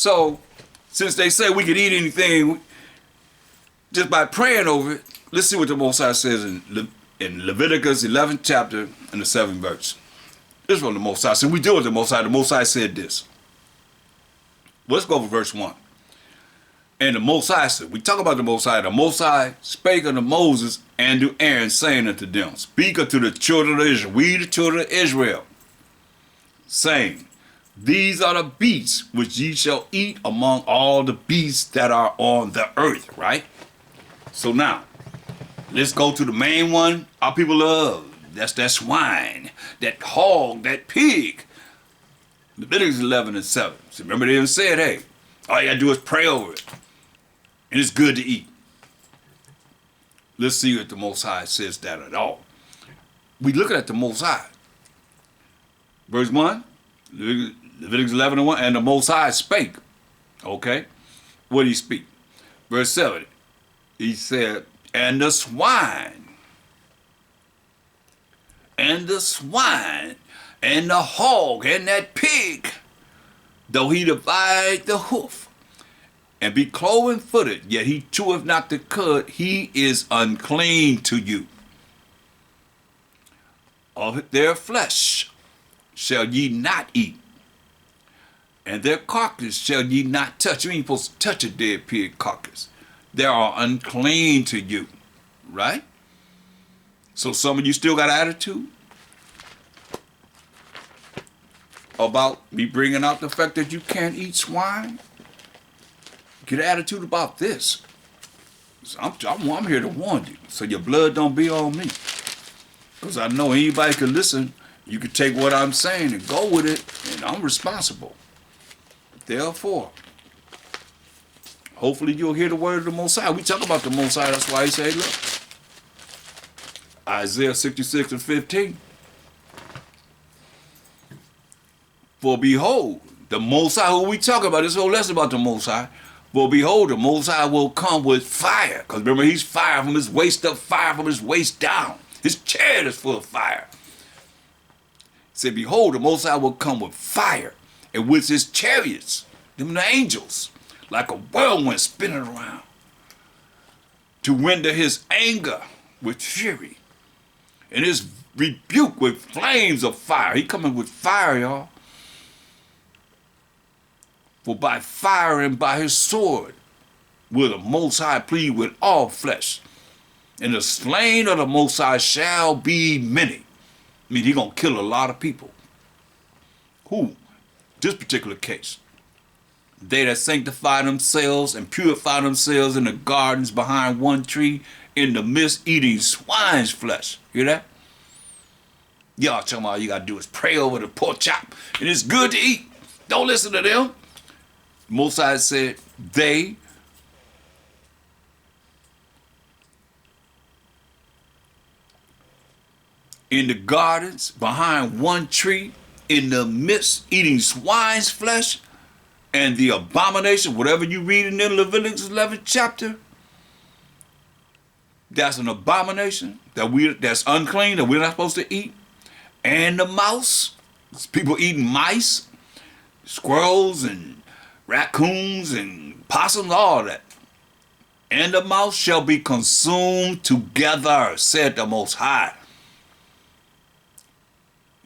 So, since they say we can eat anything just by praying over it, let's see what the Most High says in Leviticus 11th chapter and the 7th verse. This is from the Most High. So we deal with the Most High. The Most High said this. Let's go over verse 1. And the Most High said, we talk about the Most High. The Most High spake unto Moses and to Aaron, saying unto them, speak unto the children of Israel, we the children of Israel, saying, these are the beasts which ye shall eat among all the beasts that are on the earth, right? So now, let's go to the main one our people love. That's that swine, that hog, that pig. Leviticus 11 and 7. So remember they even said, hey, all you gotta do is pray over it. And it's good to eat. Let's see if the Most High says that at all. We looking at the Most High. Verse 1, Leviticus 11 and 1, and the Most High spake. Okay, what did he speak? Verse 7, he said, and the swine, and the hog, and that pig, though he divide the hoof, and be cloven-footed, yet he cheweth not the cud, he is unclean to you. Of their flesh shall ye not eat, and their carcass shall ye not touch. You ain't supposed to touch a dead pig carcass. They are unclean to you, right? So some of you still got attitude about me bringing out the fact that you can't eat swine. Get an attitude about this. So I'm here to warn you, so your blood don't be on me. Because I know anybody can listen. You can take what I'm saying and go with it, and I'm responsible. Therefore, hopefully you'll hear the word of the Most High. We talk about the Most High, that's why he said, look, Isaiah 66 and 15. For behold, the Most High, who we talk about, this whole lesson about the Most High. For behold, the Most High will come with fire. Because remember, he's fire from his waist up, fire from his waist down. His chariot is full of fire. He said, behold, the Most High will come with fire, and with his chariots, them the angels, like a whirlwind spinning around, to render his anger with fury, and his rebuke with flames of fire. He coming with fire, y'all. For by fire and by his sword will the Most High plead with all flesh, and the slain of the Most High shall be many. I mean, he's going to kill a lot of people. Who? This particular case. They that sanctify themselves and purify themselves in the gardens behind one tree, in the midst eating swine's flesh. Hear that? Y'all talking about all you got to do is pray over the pork chop, and it's good to eat. Don't listen to them. Most High said, they in the gardens behind one tree, in the midst eating swine's flesh, and the abomination, whatever you read in Leviticus 11th chapter, that's an abomination that's unclean, that we're not supposed to eat. And the mouse, people eating mice, squirrels and raccoons and possums, all that. And the mouse shall be consumed together, said the Most High.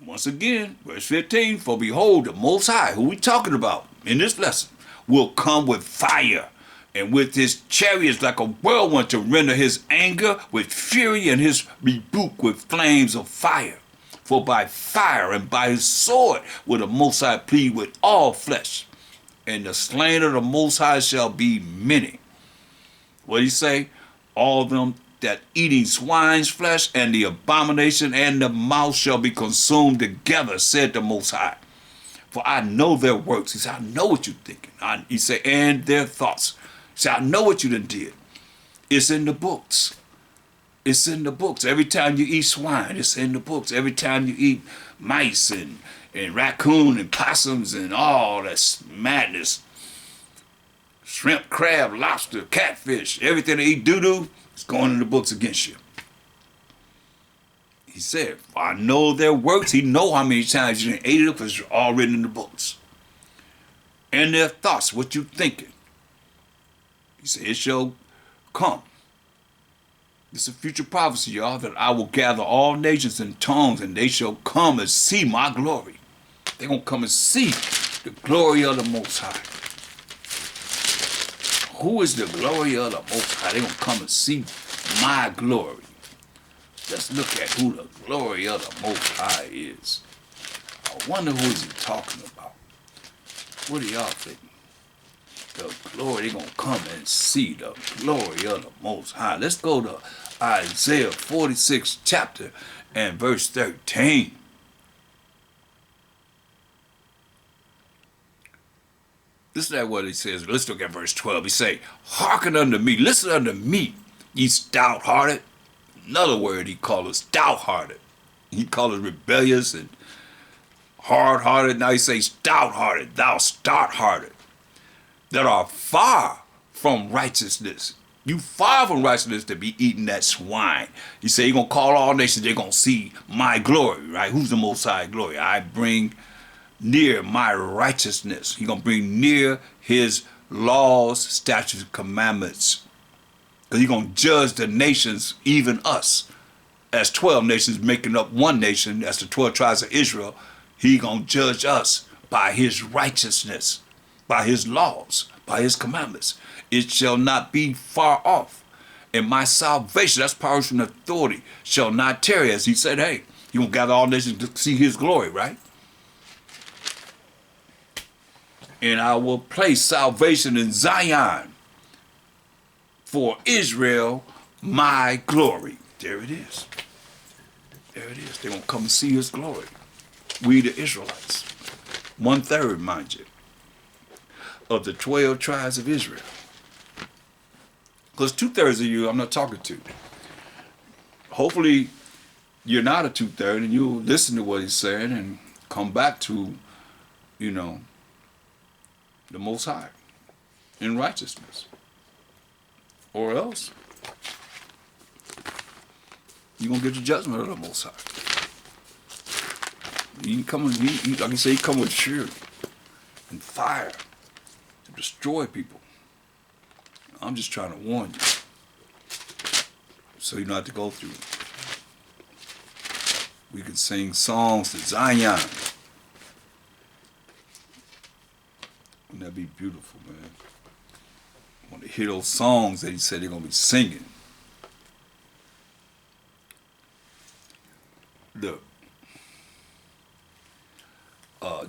Once again, verse 15, for behold, the Most High, who we talking about in this lesson, will come with fire, and with his chariots like a whirlwind, to render his anger with fury, and his rebuke with flames of fire. For by fire and by his sword will the Most High plead with all flesh, and the slain of the Most High shall be many. What did he say? All them that eating swine's flesh, and the abomination and the mouse shall be consumed together, said the Most High. For I know their works. He said, I know what you're thinking. He said, and their thoughts. He said, I know what you done did. It's in the books. It's in the books. Every time you eat swine, it's in the books. Every time you eat mice and raccoon and possums and all that madness, shrimp, crab, lobster, catfish, everything they eat doo-doo, it's going in the books against you. He said, I know their works. He know how many times you ate it because it's all written in the books. and their thoughts, what you thinking. He said, it shall come. It's a future prophecy, y'all, that I will gather all nations and tongues, and they shall come and see my glory. They're going to come and see the glory of the Most High. Who is the glory of the Most High? They're going to come and see my glory. Let's look at who the glory of the Most High is. I wonder who is he talking about. What do y'all think? The glory, they're going to come and see the glory of the Most High. Let's go to Isaiah 46 chapter and verse 13. Listen to what he says. Let's look at verse 12. He say, hearken unto me, listen unto me, ye stout-hearted. Another word he called us stout-hearted. He called us rebellious and hard-hearted. Now he say stout-hearted, thou stout-hearted, that are far from righteousness. You far from righteousness to be eating that swine. He said, you're going to call all nations, they're going to see my glory, right? Who's the Most High glory? I bring near my righteousness. He's going to bring near his laws, statutes, commandments. Because he's going to judge the nations, even us. As 12 nations making up one nation, as the 12 tribes of Israel, he's going to judge us by his righteousness, by his laws, by his commandments. It shall not be far off. And my salvation, that's power and authority, shall not tarry. As he said, hey, you're going to gather all nations to see his glory, right? And I will place salvation in Zion for Israel, my glory. There it is. There it is. They're going to come and see his glory. We the Israelites. 1/3, mind you, of the 12 tribes of Israel. Because 2/3 of you I'm not talking to. Hopefully you're not a 2/3 and you'll listen to what he's saying and come back to, you know, the Most High in righteousness. Or else you're going to get the judgment of the Most High. He come, like I say, he come with fury and fire to destroy people. I'm just trying to warn you so you don't have to go through it. We could sing songs to Zion. Wouldn't that be beautiful, man? I want to hear those songs that he said they're going to be singing. Look.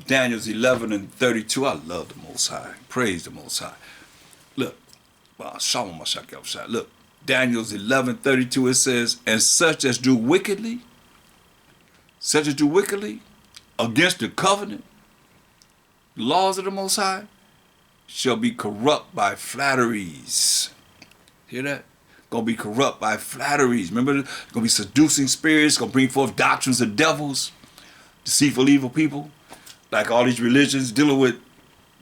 Daniel's 11 and 32. I love the Most High. Praise the Most High. Look. Look. Daniel's 11:32. It says, and such as do wickedly against the covenant, the laws of the Most High, shall be corrupt by flatteries. Hear that? Gonna be corrupt by flatteries. Remember, gonna be seducing spirits, gonna bring forth doctrines of devils, deceitful evil people. Like all these religions dealing with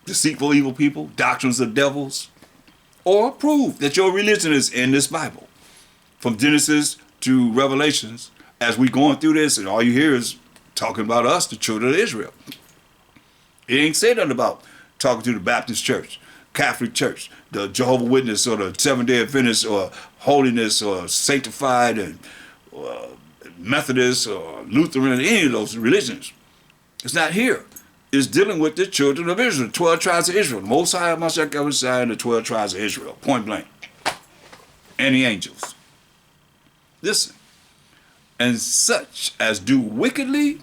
deceitful evil people, doctrines of devils. Or prove that your religion is in this Bible. From Genesis to Revelations, as we going through this, and all you hear is talking about us, the children of Israel. It ain't said nothing about talking to the Baptist church, Catholic church, the Jehovah's Witness, or the Seventh-day Adventist, or holiness, or sanctified, and Methodist, or Lutheran, any of those religions. It's not here. It's dealing with the children of Israel, 12 tribes of Israel. The Most High, Mashiach, Yahushua, and the 12 tribes of Israel, point blank. And the angels. Listen. And such as do wickedly,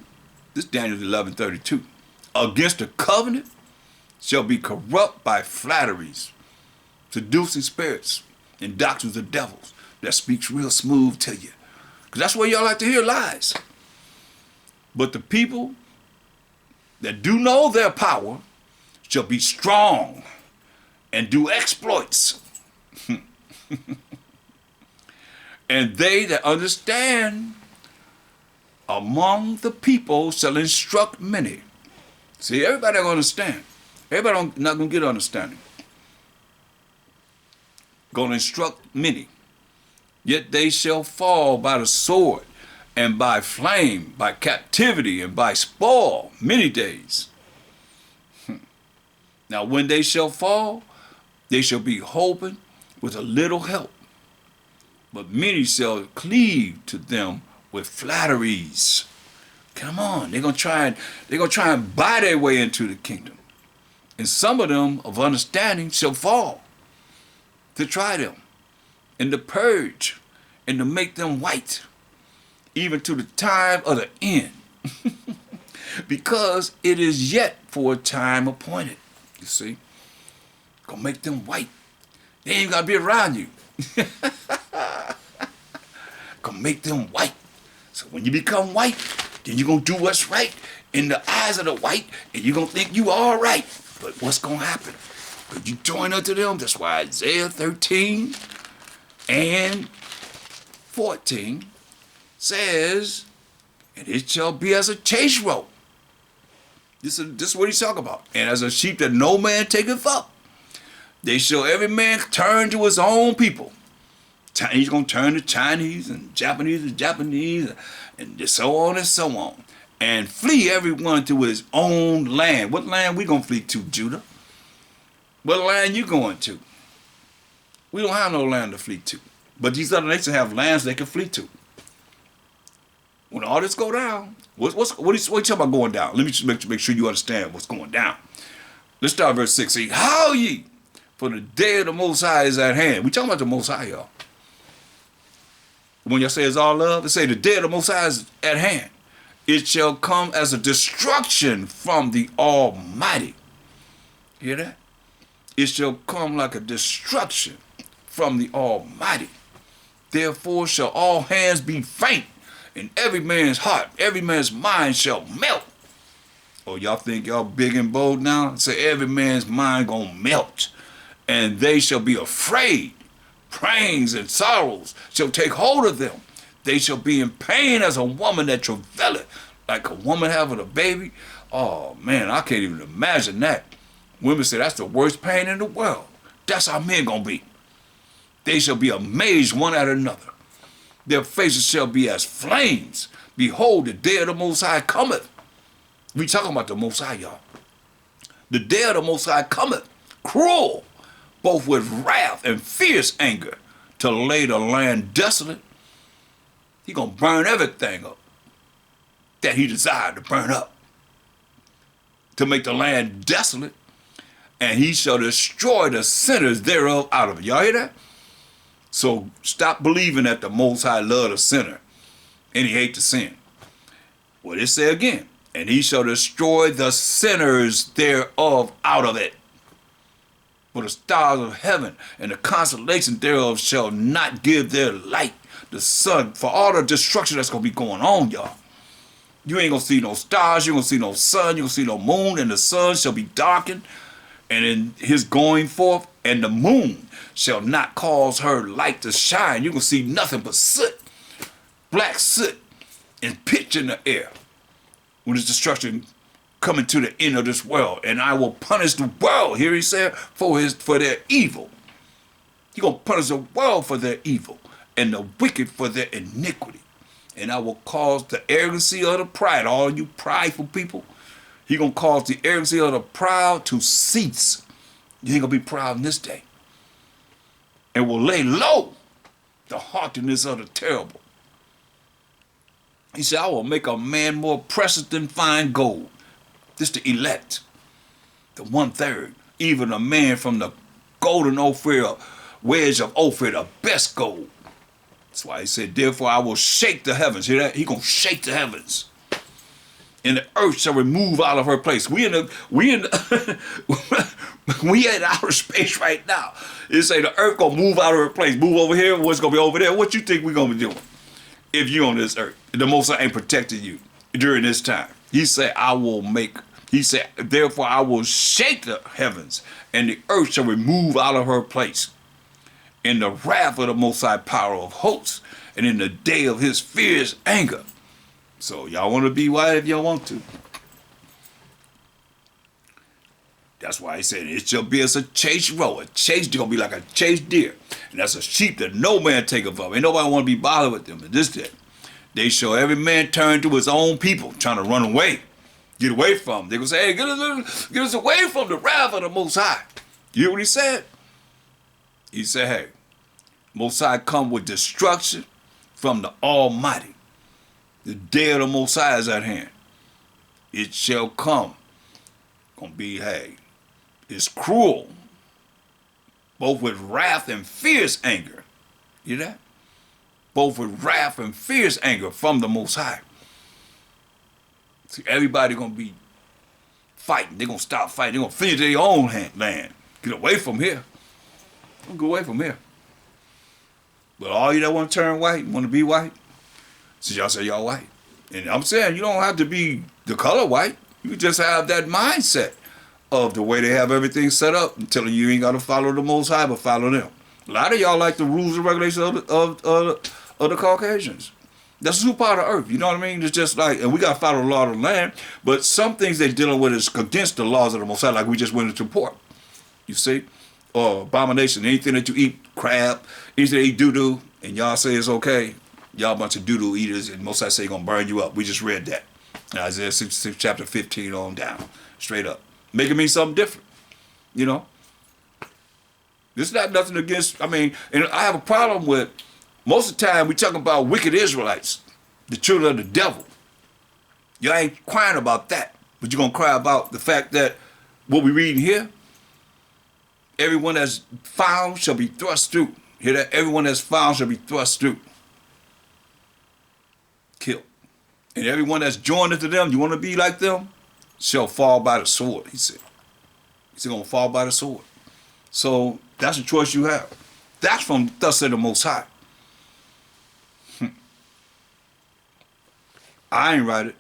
this is Daniel 11:32, against the covenant, shall be corrupt by flatteries, seducing spirits, and doctrines of devils that speaks real smooth to you. Because that's where y'all like to hear lies. But the people that do know their power shall be strong and do exploits. And they that understand among the people shall instruct many. See, everybody don't understand. Everybody not going to get understanding. Going to instruct many. Yet they shall fall by the sword, and by flame, by captivity, and by spoil, many days. Now when they shall fall, they shall be hoping with a little help. But many shall cleave to them with flatteries. Come on, they're gonna try and buy their way into the kingdom. And some of them of understanding shall fall to try them, and to purge, and to make them white, even to the time of the end. Because it is yet for a time appointed. You see? Gonna make them white. They ain't gotta be around you. Gonna make them white. So when you become white, then you're gonna do what's right in the eyes of the white, and you're gonna think you all right. But what's gonna happen? Could you join unto them? That's why Isaiah 13 and 14 says, and it shall be as a chase rope. This is what he's talking about. And as a sheep that no man taketh up, they shall every man turn to his own people. He's going to turn to Chinese and Japanese and so on and so on. And flee everyone to his own land. What land we going to flee to, Judah? What land you going to? We don't have no land to flee to. But these other nations have lands they can flee to. When all this go down, what are you talking about going down? Let me just make sure you understand what's going down. Let's start verse 16. How ye? For the day of the Most High is at hand. We talking about the Most High, y'all. When y'all say it's all love, it say the day of the Most High is at hand. It shall come as a destruction from the Almighty. Hear that? It shall come like a destruction from the Almighty. Therefore shall all hands be faint, and every man's heart, every man's mind shall melt. Oh, y'all think y'all big and bold now? Say every man's mind gonna melt, and they shall be afraid. Pains and sorrows shall take hold of them. They shall be in pain as a woman that travaileth, like a woman having a baby. Oh man, I can't even imagine that. Women say that's the worst pain in the world. That's how men gonna be. They shall be amazed one at another. Their faces shall be as flames. Behold, the day of the Most High cometh. We talking about the Most High, y'all. The day of the Most High cometh, cruel, both with wrath and fierce anger, to lay the land desolate. He gonna burn everything up that he desired to burn up, to make the land desolate, and he shall destroy the sinners thereof out of it. Y'all hear that? So stop believing that the Most High loved a sinner and he hate the sin. Well, it say again, and he shall destroy the sinners thereof out of it. For the stars of heaven and the constellations thereof shall not give their light. The sun, for all the destruction that's going to be going on, y'all. You ain't going to see no stars, you ain't going to see no sun, you ain't going to see no moon, and the sun shall be darkened, and in his going forth, and the moon shall not cause her light to shine. You're going to see nothing but soot, black soot, and pitch in the air. When his destruction coming to the end of this world, and I will punish the world, here he said, for their evil. He gonna punish the world for their evil, and the wicked for their iniquity. And I will cause the arrogancy of the pride, all you prideful people, he gonna cause the arrogancy of the proud to cease. You ain't gonna be proud in this day. And will lay low the haughtiness of the terrible. He said, I will make a man more precious than fine gold. This the elect, the 1/3, even a man from the golden Ophir, wedge of Ophir, the best gold. That's why he said, therefore I will shake the heavens. Hear that? He gonna shake the heavens. And the earth shall remove out of her place. We in outer space right now. It say the earth gonna move out of her place. Move over here, what's gonna be over there? What you think we gonna be doing if you on this earth? The Most High ain't protecting you during this time. He said, therefore I will shake the heavens, and the earth shall remove out of her place. In the wrath of the Most High power of hosts, and in the day of his fierce anger. So y'all want to be white if y'all want to. That's why he said, it shall be as a chase roe. A chase gonna be like a chased deer. And that's a sheep that no man taketh of. Ain't nobody want to be bothered with them in this day. They shall every man turn to his own people, trying to run away. Get away from them. They're going to say, hey, get us away from the wrath of the Most High. You hear what he said? He said, hey, Most High come with destruction from the Almighty. The day of the Most High is at hand. It shall come. Gonna be, hey, it's cruel, both with wrath and fierce anger. You hear that? Both with wrath and fierce anger from the Most High. See, everybody gonna be fighting. They're gonna stop fighting. They're gonna finish their own land. Get away from here. Don't go away from here. But all you that want to turn white, want to be white, so y'all say y'all white. And I'm saying you don't have to be the color white. You just have that mindset of the way they have everything set up and telling you ain't got to follow the Most High, but follow them. A lot of y'all like the rules and regulations of the Caucasians. That's a part of earth, you know what I mean? It's just like, and we got to follow the law of the land, but some things they're dealing with is against the laws of the Most High, like we just went into pork, you see? Or abomination, anything that you eat, crab, anything that eat doo-doo, and y'all say it's okay, y'all a bunch of doo-doo eaters, and Most High say gonna burn you up. We just read that. Isaiah 66, chapter 15 on down, straight up. Making me something different, you know? This is not nothing against, I mean, and I have a problem with, most of the time we talking about wicked Israelites, the children of the devil. You ain't crying about that, but you're gonna cry about the fact that what we reading here, everyone that's found shall be thrust through. Hear that? Everyone that's found shall be thrust through. Killed. And everyone that's joined into them, you want to be like them, shall fall by the sword, he said. He's going to fall by the sword. So that's a choice you have. That's from thus said the Most High. I ain't write it.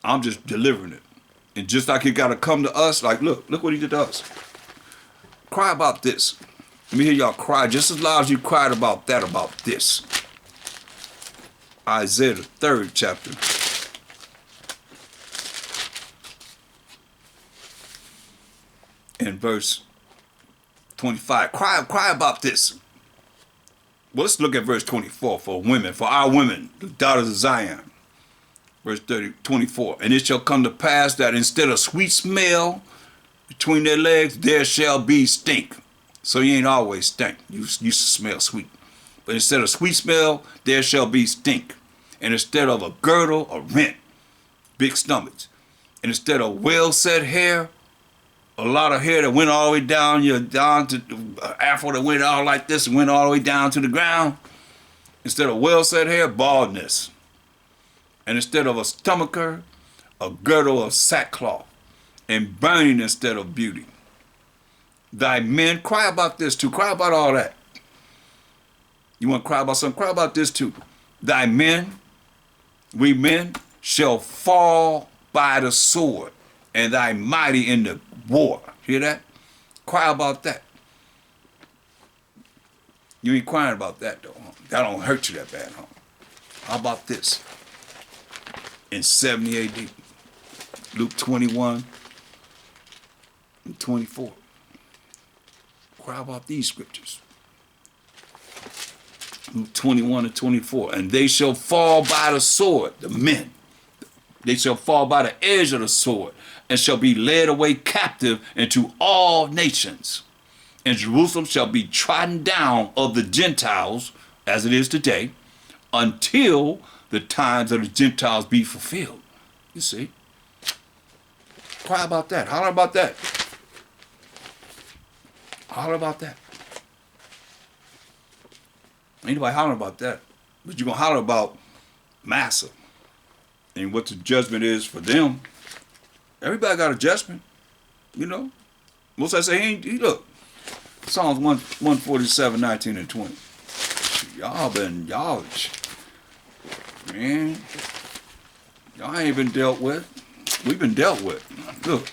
I'm just delivering it. And just like it got to come to us, like, look what he did to us. Cry about this. Let me hear y'all cry just as loud as you cried about that, about this. Isaiah, the 3rd chapter. In verse 25. Cry about this. Well, let's look at verse 24 for women, for our women, the daughters of Zion. Verse 24. And it shall come to pass that instead of sweet smell between their legs, there shall be stink. So you ain't always stink. You used to smell sweet. But instead of sweet smell, there shall be stink. And instead of a girdle, a rent, big stomachs. And instead of well-set hair, a lot of hair that went all the way down to afro that went all like this and went all the way down to the ground. Instead of well-set hair, baldness. And instead of a stomacher, a girdle of sackcloth. And burning instead of beauty. Thy men, cry about this too. Cry about all that. You want to cry about something? Cry about this too. Thy men, we men, shall fall by the sword, and thy mighty in the war. Hear that? Cry about that. You ain't crying about that though, huh? That don't hurt you that bad, huh? How about this? In 70 AD, Luke 21 and 24. Cry about these scriptures. Luke 21 and 24. And they shall fall by the sword, the men. They shall fall by the edge of the sword, and shall be led away captive into all nations. And Jerusalem shall be trodden down of the Gentiles, as it is today, until the times of the Gentiles be fulfilled. You see? Cry about that. Holler about that. Holler about that. Ain't nobody hollering about that. But you're going to holler about Massa and what the judgment is for them. Everybody got a judgment, you know. Most I say, he look, Psalms 147, 19 and 20. Y'all ain't been dealt with. We've been dealt with. Look,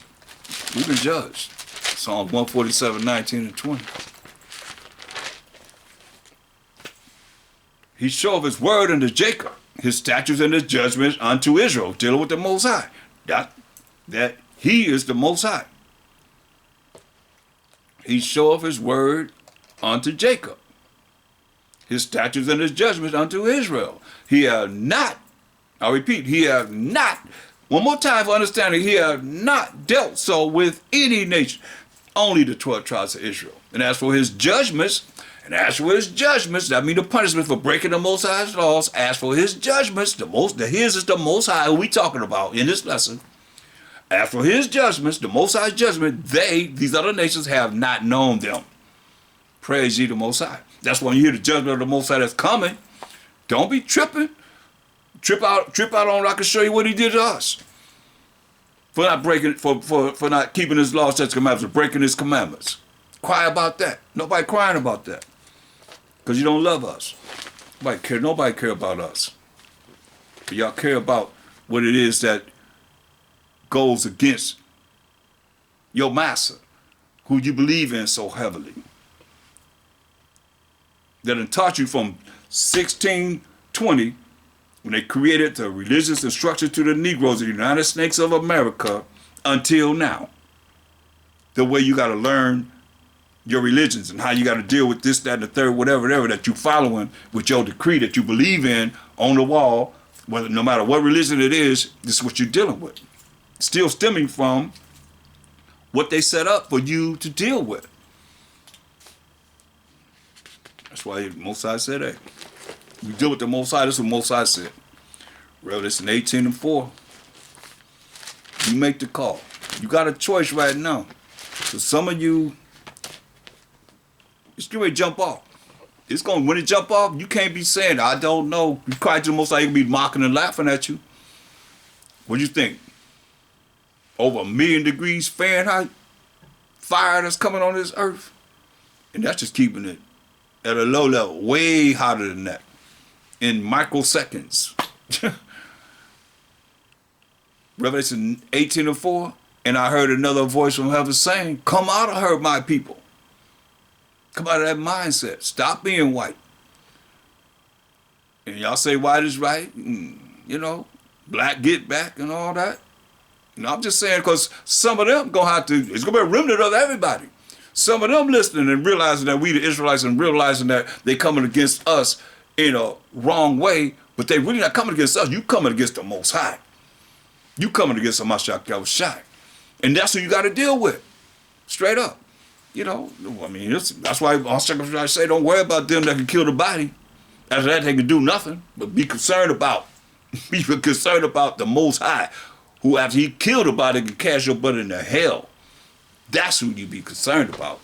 we've been judged. Psalms 147, 19 and 20. He showeth his word unto Jacob, his statutes and his judgments unto Israel, dealing with the Most High. That he is the Most High. He showeth his word unto Jacob, his statutes and his judgments unto Israel. He have not, I repeat, he have not One more time for understanding, he have not dealt so with any nation, only the 12 tribes of Israel. And as for his judgments, that means the punishment for breaking the Most High's laws. As for his judgments, his is the Most High who we talking about in this lesson. As for his judgments, the Most High's judgment, these other nations, have not known them. Praise ye the Most High. That's when you hear the judgment of the Most High that's coming. Don't be tripping. Trip out on, I can show you what he did to us. For not breaking, for not keeping his laws, statutes, commandments, for breaking his commandments. Cry about that. Nobody crying about that. Because you don't love us. Nobody care about us. But y'all care about what it is that goes against your master, who you believe in so heavily. That done taught you from 1620, when they created the religious instruction to the Negroes of the United States of America, until now. The way you got to learn your religions and how you got to deal with this, that, and the third, whatever that you following with your decree that you believe in on the wall, whether no matter what religion it is, this is what you're dealing with. Still stemming from what they set up for you to deal with. That's why Most High said that. You deal with the Most High, this is what Most High said. Revelation 18:4. You make the call. You got a choice right now. So some of you, it's going to jump off. When it jump off, you can't be saying, I don't know. You cry to the Most High, he'll be mocking and laughing at you. What do you think? Over 1 million degrees Fahrenheit fire that's coming on this earth? And that's just keeping it at a low level, way hotter than that, in microseconds. Revelation 18:4, and I heard another voice from heaven saying, come out of her, my people. Come out of that mindset. Stop being white. And y'all say white is right, black get back and all that. I'm just saying, because some of them it's going to be a remnant of everybody. Some of them listening and realizing that we the Israelites and realizing that they coming against us in a wrong way, but they really not coming against us. You coming against the Most High. You coming against the Mashiach Yahushua. And that's who you got to deal with. Straight up. That's why I say don't worry about them that can kill the body. After that, they can do nothing, but be concerned about the Most High, who after he killed the body can cast your butt into hell. That's who you be concerned about.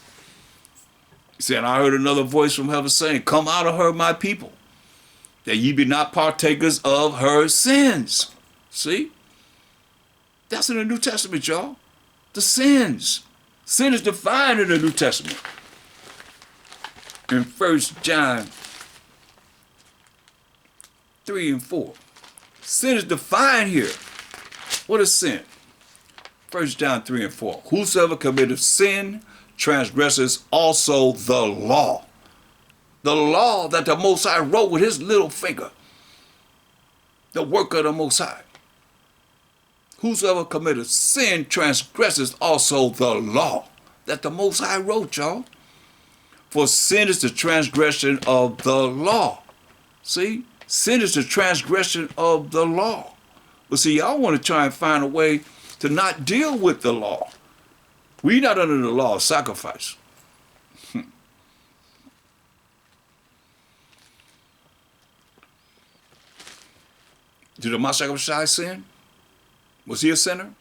He said, I heard another voice from heaven saying, come out of her, my people, that ye be not partakers of her sins. See? That's in the New Testament, y'all. The sins. Sin is defined in the New Testament. In 1 John 3:4. Sin is defined here. What is sin? 1 John 3:4. Whosoever committeth sin transgresses also the law. The law that the Most High wrote with his little finger. The work of the Most High. Whosoever committeth sin transgresses also the law that the Most High wrote, y'all. For sin is the transgression of the law. See? Sin is the transgression of the law. But see, y'all want to try and find a way to not deal with the law. We're not under the law of sacrifice. Did the Mashiach sin? Was he a sinner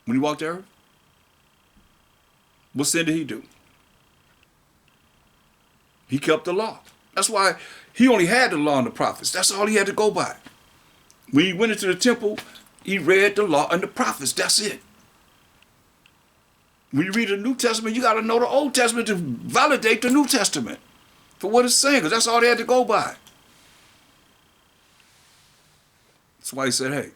when he walked the earth? What sin did he do? He kept the law. That's why he only had the law and the prophets. That's all he had to go by. When he went into the temple, he read the law and the prophets. That's it. When you read the New Testament, you got to know the Old Testament to validate the New Testament for what it's saying, because that's all they had to go by. That's why he said, hey,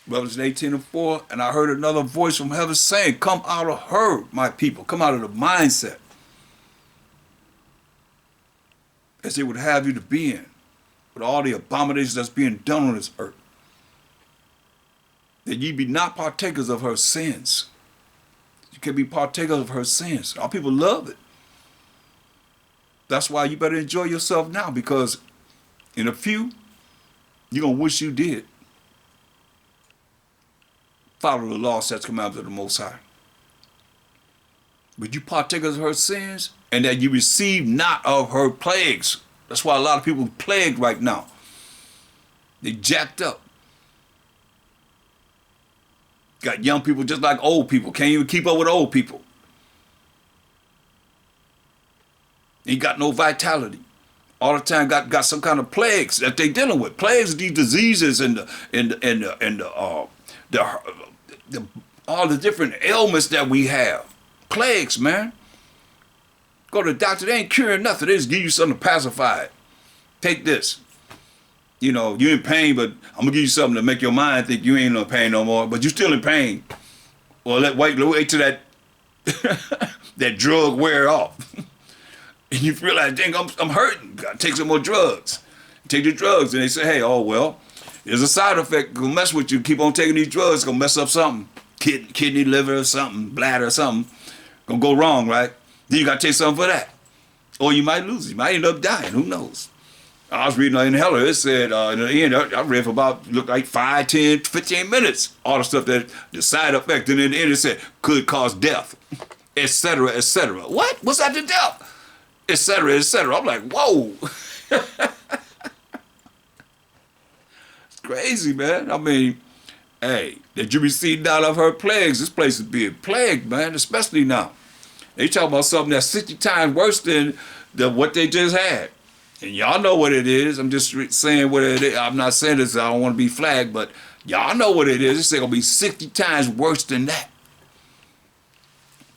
Revelation 18:4, and I heard another voice from heaven saying, come out of her, my people. Come out of the mindset as they would have you to be in, with all the abominations that's being done on this earth. That ye be not partakers of her sins. You can be partakers of her sins. Our people love it. That's why you better enjoy yourself now, because in a few, you're going to wish you did. Follow the law, statutes, commandments of the Most High. But you partakers of her sins, and that you receive not of her plagues. That's why a lot of people are plagued right now. They jacked up. Got young people just like old people. Can't even keep up with old people. Ain't got no vitality. All the time got some kind of plagues that they dealing with. Plagues, these diseases and all the different ailments that we have. Plagues, man. Go to the doctor, they ain't curing nothing. They just give you something to pacify it. Take this. You know, you're in pain, but I'm gonna give you something to make your mind think you ain't in pain no more, but you still in pain. Well, wait till that that drug wear off. And you feel like, dang, I'm hurting. Gotta take some more drugs. Take the drugs, and they say, hey, oh well, there's a side effect gonna mess with you. Keep on taking these drugs, gonna mess up something. Kidney, liver, something, bladder, something. Gonna go wrong, right? Then you gotta take something for that. Or you might lose it. You might end up dying. Who knows? I was reading in Heller, it said, in the end, I read for about, looked like 5, 10, 15 minutes. All the stuff that, the side effect, and in the end it said, could cause death, etc., etc. What? What's that to death? Etc., etc. I'm like, whoa. It's crazy, man. I mean, hey, that you receive not of her plagues. This place is being plagued, man, especially now. They talk about something that's 60 times worse than what they just had. And y'all know what it is. I'm just saying what it is. I'm not saying this, I don't want to be flagged, but y'all know what it is. It's going to be 60 times worse than that.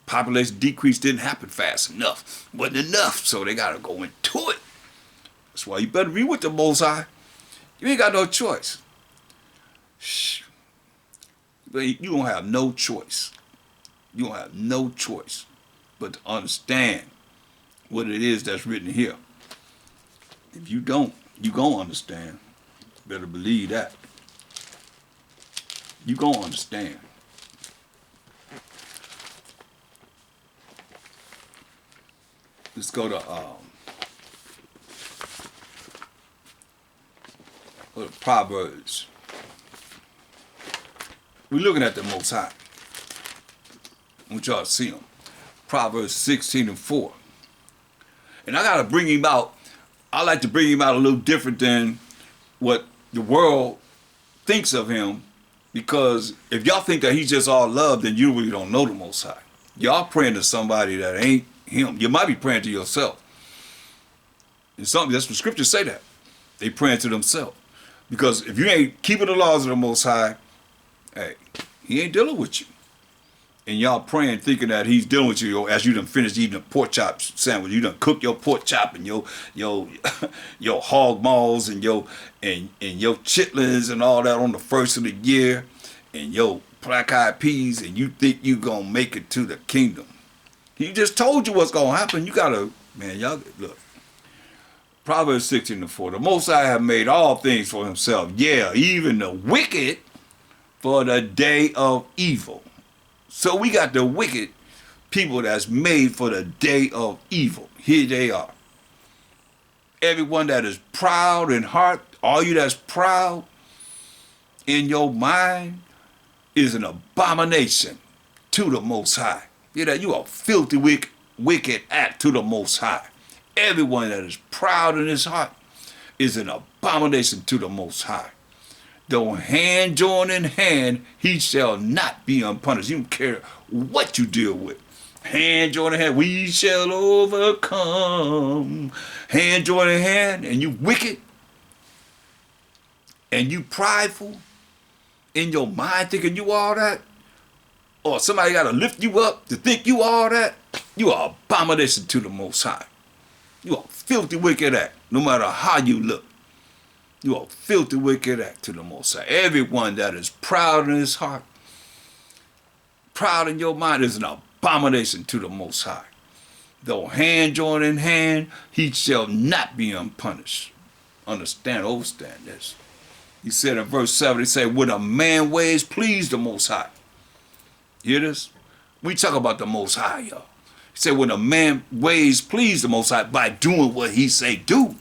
Population decrease didn't happen fast enough. Wasn't enough, so they got to go into it. That's why you better be with the Most High. You ain't got no choice. Shh. You don't have no choice. You don't have no choice but to understand what it is that's written here. If you don't, you gonna understand. Better believe that. You gonna understand. Let's go to Proverbs. We're looking at the Most High. I want y'all to see him. Proverbs 16:4. And I gotta bring him out. I like to bring him out a little different than what the world thinks of him, because if y'all think that he's just all love, then you really don't know the Most High. Y'all praying to somebody that ain't him. You might be praying to yourself. And something that's what scriptures say that. They praying to themselves. Because if you ain't keeping the laws of the Most High, hey, he ain't dealing with you. And y'all praying, thinking that he's dealing with you as you done finished eating a pork chop sandwich. You done cooked your pork chop and your hog maws and your chitlins and all that on the first of the year, and your black-eyed peas, and you think you gonna make it to the kingdom. He just told you what's gonna happen. You gotta, man, y'all look. Proverbs 16:4. The Most High have made all things for himself. Yeah, even the wicked for the day of evil. So we got the wicked people that's made for the day of evil. Here they are. Everyone that is proud in heart, all you that's proud in your mind, is an abomination to the Most High. You are filthy, wicked act to the Most High. Everyone that is proud in his heart is an abomination to the Most High. Though hand join in hand, he shall not be unpunished. You don't care what you deal with. Hand join in hand, we shall overcome. Hand join in hand, and you wicked, and you prideful in your mind thinking you all that, or somebody got to lift you up to think you all that, you are abomination to the Most High. You are filthy, wicked act, no matter how you look. You are filthy, wicked act to the Most High. Everyone that is proud in his heart, proud in your mind, is an abomination to the Most High. Though hand join in hand, he shall not be unpunished. Understand, overstand this. He said in verse 7, he said, when a man ways please the Most High. Hear this? We talk about the Most High, y'all. He said, when a man ways please the Most High by doing what he say do.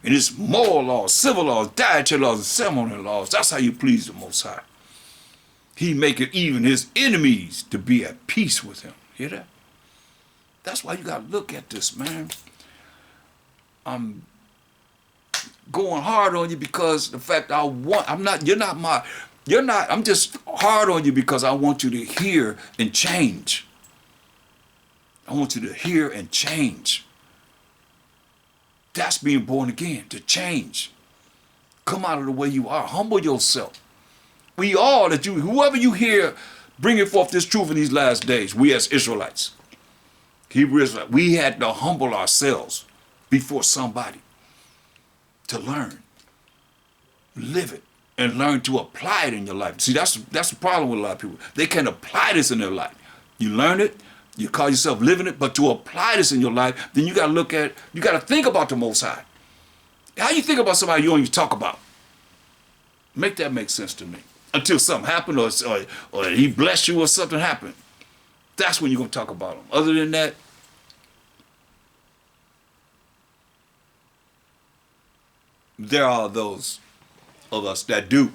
And it's moral laws, civil laws, dietary laws, and ceremonial laws. That's how you please the Most High. He maketh even his enemies to be at peace with him. Hear that? That's why you got to look at this, man. I'm going hard on you because the fact I'm just hard on you because I want you to hear and change. I want you to hear and change. That's being born again, to change. Come out of the way you are. Humble yourself. We all, whoever you hear bringing forth this truth in these last days, we as Israelites, Hebrew Israelites, we had to humble ourselves before somebody to learn, live it, and learn to apply it in your life. See, that's the problem with a lot of people. They can't apply this in their life. You learn it, you call yourself living it, but to apply this in your life, then you got to think about the Most High. How you think about somebody you don't even talk about? Make that make sense to me. Until something happened or he blessed you or something happened. That's when you're going to talk about him. Other than that, there are those of us that do.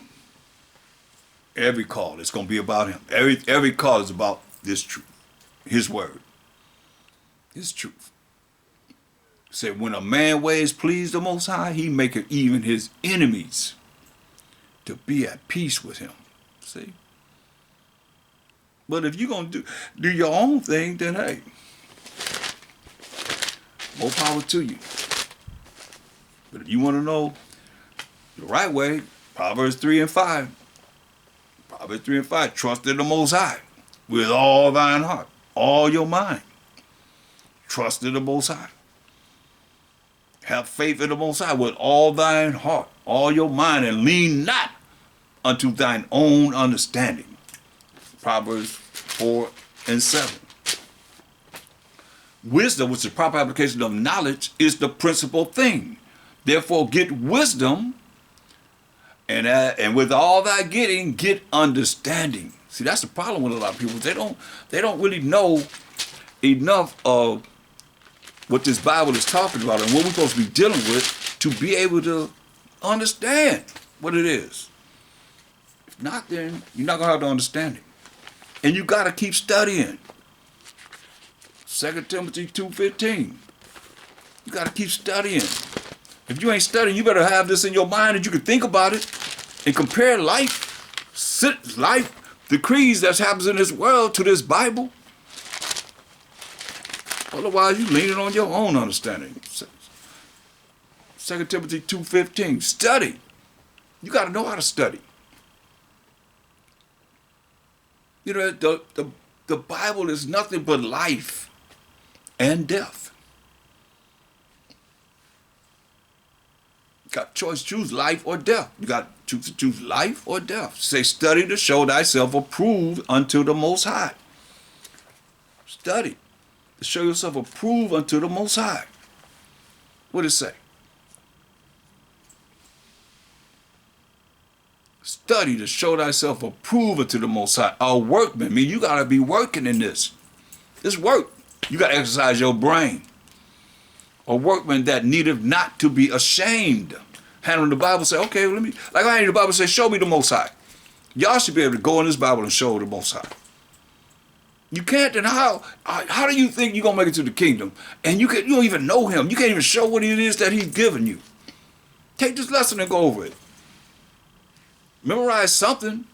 Every call is going to be about him. Every call is about this truth, his word, his truth. Say, when a man ways please the Most High, he maketh even his enemies to be at peace with him. See? But if you're going to do your own thing, then hey, more power to you. But if you want to know the right way, Proverbs 3 and 5. Proverbs 3 and 5. Trust in the Most High with all thine heart, all your mind. Trust in the Most High. Have faith in the Most High with all thine heart, all your mind, and lean not unto thine own understanding. Proverbs 4 and 7. Wisdom, which is the proper application of knowledge, is the principal thing. Therefore, get wisdom, and with all thy getting, get understanding. See, that's the problem with a lot of people. They don't really know enough of what this Bible is talking about and what we're supposed to be dealing with to be able to understand what it is. If not, then you're not going to have the understanding. And you got to keep studying. 2 Timothy 2:15. You got to keep studying. If you ain't studying, you better have this in your mind that you can think about it and compare life, decrees that happens in this world to this Bible. Otherwise, you leaning on your own understanding. 2 Timothy 2:15. Study. You got to know how to study. You know, the Bible is nothing but life and death. You got choice, choose life or death. You got to choose life or death. Say, study to show thyself approved unto the Most High. Study to show yourself approved unto the Most High. What does it say? Study to show thyself approved unto the Most High. A workman. I mean, you got to be working in this. This work. You got to exercise your brain. A workman that needeth not to be ashamed. Handling the Bible, say, okay, like I handle the Bible, say, show me the Most High. Y'all should be able to go in this Bible and show the Most High. You can't, then how do you think you're going to make it to the kingdom? And you don't even know him. You can't even show what it is that he's given you. Take this lesson and go over it. Memorize something.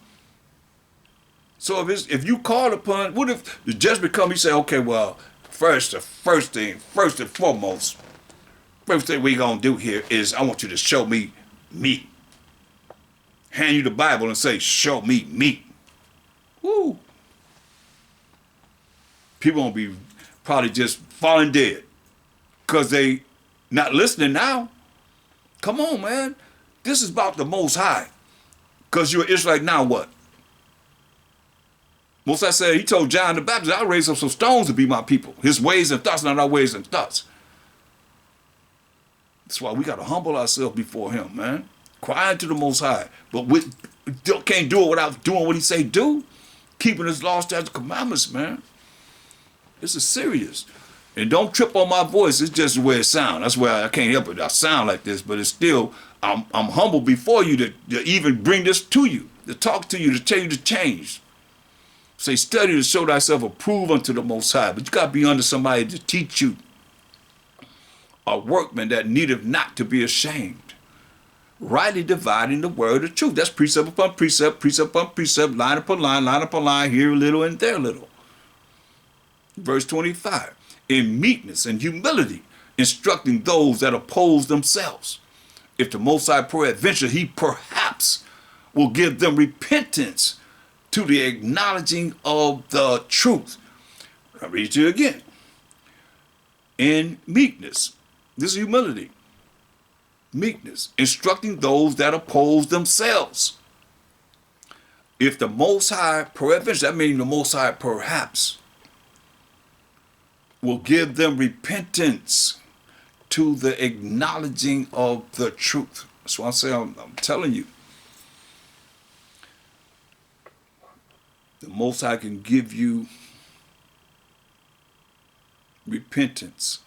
So if you call upon, what if the judgment come, you say, okay, well, first and foremost, first thing we gonna do here is I want you to show me me. Hand you the Bible and say, show me me. Woo. People gonna be probably just falling dead because they not listening now. Come on, man. This is about the Most High. Because you're an Israelite, now what? Most High said, he told John the Baptist, I'll raise up some stones to be my people. His ways and thoughts, not our ways and thoughts. That's why we got to humble ourselves before him, man. Cry to the Most High. But we can't do it without doing what he say do. Keeping his law, statutes, commandments, man. This is serious. And don't trip on my voice. It's just the way it sounds. That's why I can't help it. I sound like this, but it's still, I'm humble before you to even bring this to you. to talk to you, to tell you to change. Say, study to show thyself approved unto the Most High. But you got to be under somebody to teach you. A workman that needeth not to be ashamed. Rightly dividing the word of truth. That's precept upon precept, precept upon precept, line upon line, here a little and there a little. Verse 25. In meekness and humility, instructing those that oppose themselves. If the Most High peradventure, he perhaps will give them repentance to the acknowledging of the truth. I'll read it to you again. In meekness, this is humility. Meekness, instructing those that oppose themselves. If the Most High peradventure, that means the Most High perhaps will give them repentance to the acknowledging of the truth. That's why I say I'm telling you. The Most High can give you repentance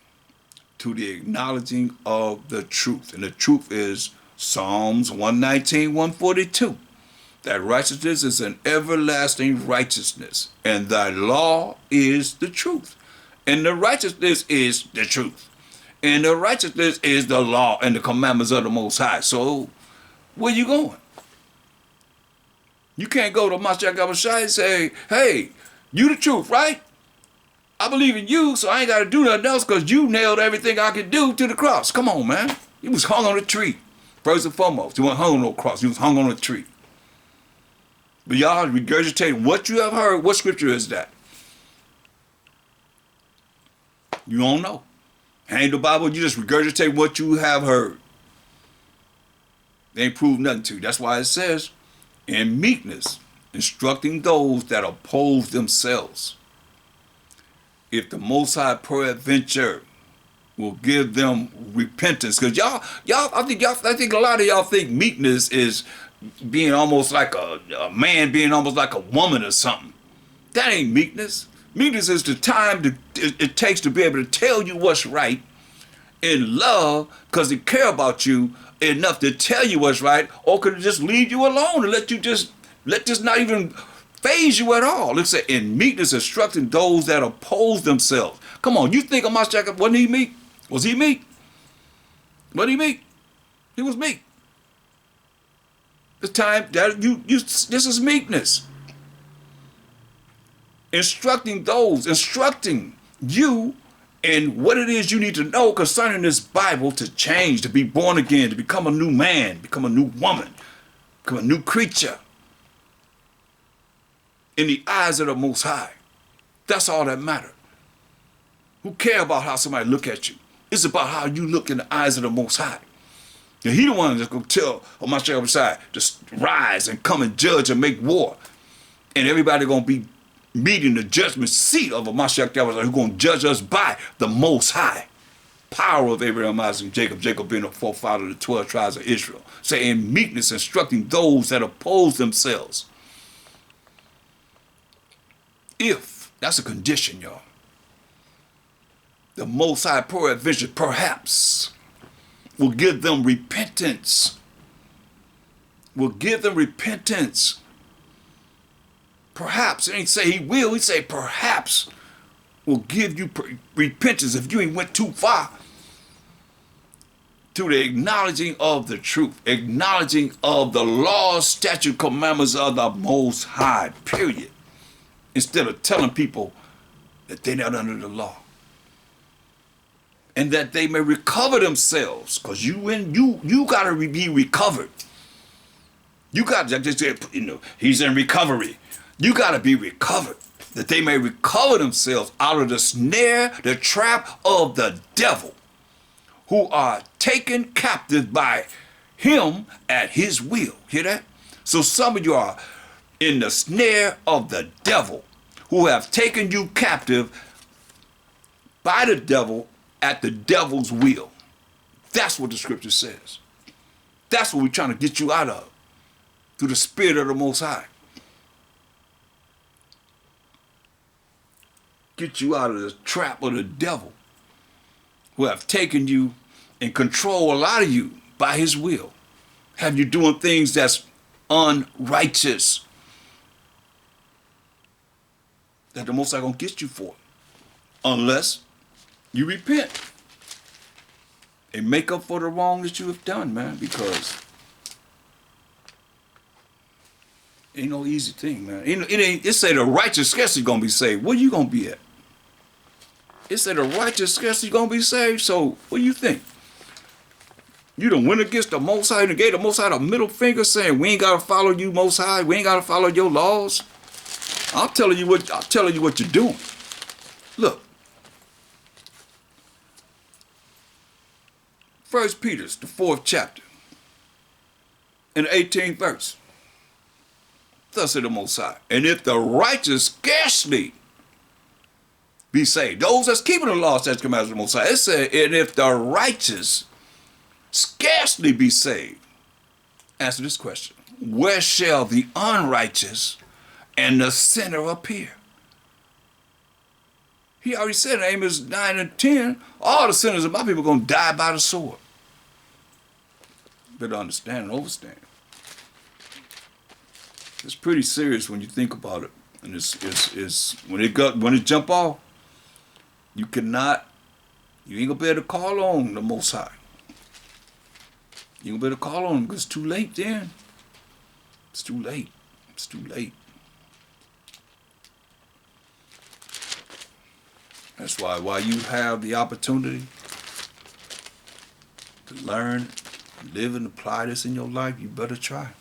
to the acknowledging of the truth. And the truth is Psalms 119, 142. That righteousness is an everlasting righteousness, and thy law is the truth. And the righteousness is the truth. And the righteousness is the law and the commandments of the Most High. So, where you going? You can't go to Mashiach Abishai and say, hey, you the truth, right? I believe in you, so I ain't got to do nothing else because you nailed everything I could do to the cross. Come on, man. He was hung on a tree. First and foremost, he wasn't hung on no cross. He was hung on a tree. But y'all regurgitating what you have heard. What scripture is that? You don't know. Ain't the Bible, you just regurgitate what you have heard. They ain't proved nothing to you. That's why it says, in meekness, instructing those that oppose themselves. If the Most High peradventure will give them repentance. Because I think a lot of y'all think meekness is being almost like a man being almost like a woman or something. That ain't meekness. Meekness is the time it takes to be able to tell you what's right in love, because they care about you enough to tell you what's right, or could it just leave you alone and let this not even phase you at all. It said in meekness instructing those that oppose themselves. Come on, you think of Mashiach, wasn't he meek? Was he meek? Wasn't he meek? He was meek. It's time that this is meekness. Instructing you in what it is you need to know concerning this Bible to change, to be born again, to become a new man, become a new woman, become a new creature in the eyes of the Most High. That's all that matters. Who care about how somebody look at you? It's about how you look in the eyes of the Most High. And he the one that's going to tell Mashiach Abishai to rise and come and judge and make war. And everybody going to be meeting the judgment seat of a Mashiach Abishai who's going to judge us by the Most High. Power of Abraham, Isaac, and Jacob. Jacob being the forefather of the 12 tribes of Israel. Say in meekness instructing those that oppose themselves. If, that's a condition, y'all. The Most High peradventure perhaps will give them repentance. Will give them repentance. Perhaps. It ain't say he will. He say perhaps will give you repentance if you ain't went too far. To the acknowledging of the truth. Acknowledging of the law, statute, commandments of the Most High. Period. Instead of telling people that they're not under the law. And that they may recover themselves. Because you got to be recovered. You got to just, he's in recovery. You got to be recovered. That they may recover themselves out of the snare, the trap of the devil. Who are taken captive by him at his will. Hear that? So some of you are in the snare of the devil, who have taken you captive by the devil at the devil's will. That's what the scripture says. That's what we're trying to get you out of through the Spirit of the Most High. Get you out of the trap of the devil, who have taken you and control a lot of you by his will. Have you doing things that's unrighteous that the Most High gonna get you for, unless you repent and make up for the wrong that you have done, man. Because ain't no easy thing, man. It say the righteous scarcely gonna be saved. Where you gonna be at? It say the righteous scarcely gonna be saved. So what do you think? You done went against the Most High and gave the Most High the middle finger, saying we ain't gotta follow you, Most High. We ain't gotta follow your laws. I'm telling you what you're doing. Look, 1 Peter, the 4th chapter, in the 18th verse. Thus said the Most High, and if the righteous scarcely be saved, those that's keeping the law, statutes, commandments of the Most High, it said, and if the righteous scarcely be saved, answer this question: where shall the unrighteous and the sinner appear? He already said in Amos 9 and 10, all the sinners of my people are going to die by the sword. Better understand and understand. It's pretty serious when you think about it. And it's when it jump off, you ain't gonna be able to call on the Most High. You ain't gonna be able to call on him because it's too late then. It's too late. It's too late. That's why while you have the opportunity to learn, live, and apply this in your life, you better try.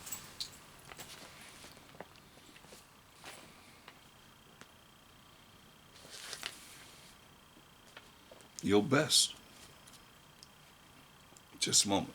Your best. Just a moment.